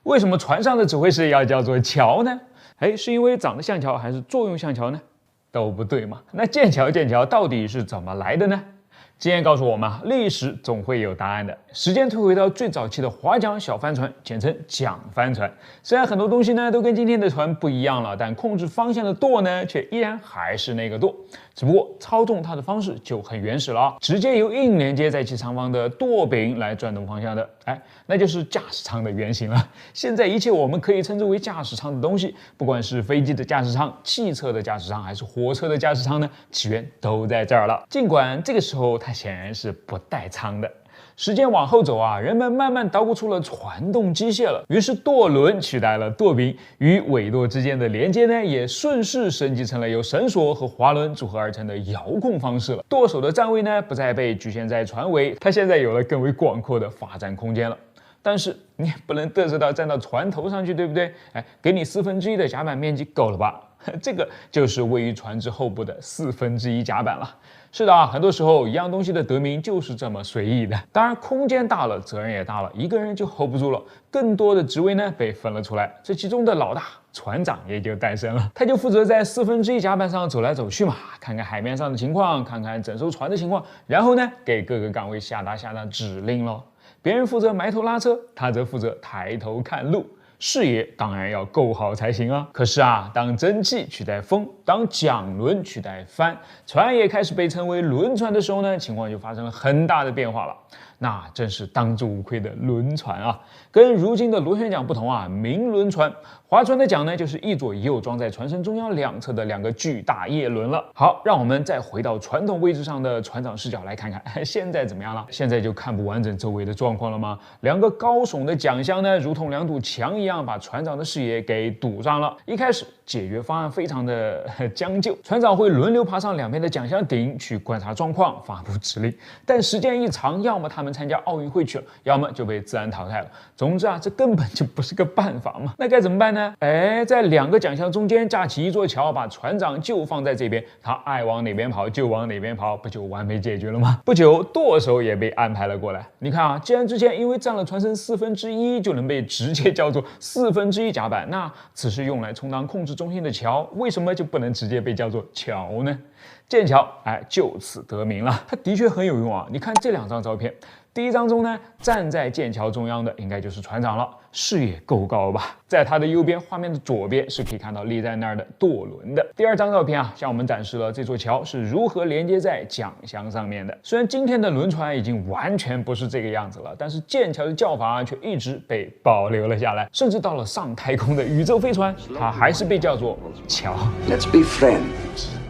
为什么船上的指挥使要叫做桥呢？是因为长得像桥还是作用像桥呢？都不对嘛。那剑桥到底是怎么来的呢？经验告诉我们，历史总会有答案的。时间推回到最早期的划桨小帆船，简称桨帆船。虽然很多东西呢都跟今天的船不一样了，但控制方向的舵呢却依然还是那个舵，只不过操纵它的方式就很原始了，直接由硬连接在其上方的舵柄来转动方向的。那就是驾驶舱的原型了。现在一切我们可以称之为驾驶舱的东西，不管是飞机的驾驶舱、汽车的驾驶舱，还是火车的驾驶舱呢，起源都在这儿了。尽管这个时候它显然是不带舱的。时间往后走人们慢慢捣鼓出了传动机械了，于是舵轮取代了舵柄，与尾舵之间的连接呢，也顺势升级成了由绳索和滑轮组合而成的遥控方式了。舵手的站位呢，不再被局限在船尾，它现在有了更为广阔的发展空间了。但是你也不能嘚瑟到站到船头上去，对不对？给你1/4的甲板面积够了吧？这个就是位于船只后部的1/4甲板了。是的很多时候一样东西的得名就是这么随意的。当然，空间大了，责任也大了，一个人就 hold 不住了，更多的职位呢被分了出来，这其中的老大船长也就诞生了。他就负责在1/4甲板上走来走去嘛，看看海面上的情况，看看整艘船的情况，然后呢给各个岗位下达指令咯。别人负责埋头拉车，他则负责抬头看路，视野当然要够好才行啊。可是当蒸汽取代风，当桨轮取代帆，船也开始被称为轮船的时候呢，情况就发生了很大的变化了。那真是当之无愧的轮船啊！跟如今的螺旋桨不同明轮船划船的桨呢，就是一左一右装在船身中央两侧的2个巨大叶轮了。好，让我们再回到传统位置上的船长视角来看看，现在怎么样了？现在就看不完整周围的状况了吗？2个高耸的桨箱呢，如同2堵墙一样，把船长的视野给堵上了。一开始解决方案非常的将就，船长会轮流爬上2边的桨箱顶去观察状况，发布指令。但时间一长，要么他们参加奥运会去了，要么就被自然淘汰了。总之这根本就不是个办法嘛。那该怎么办呢？在2个桨箱中间架起一座桥，把船长就放在这边，他爱往哪边跑就往哪边跑，不就完美解决了吗？不久，舵手也被安排了过来。你看既然之前因为占了船身1/4就能被直接叫做1/4甲板，那此时用来充当控制中心的桥，为什么就不能直接被叫做桥呢？剑桥就此得名了。它的确很有用你看这2张照片，第一张中呢，站在剑桥中央的应该就是船长了，视野够高吧？在他的右边，画面的左边是可以看到立在那儿的舵轮的。第2张照片向我们展示了这座桥是如何连接在桨箱上面的。虽然今天的轮船已经完全不是这个样子了，但是剑桥的叫法却一直被保留了下来，甚至到了上太空的宇宙飞船，它还是被叫做桥。Let's be friends.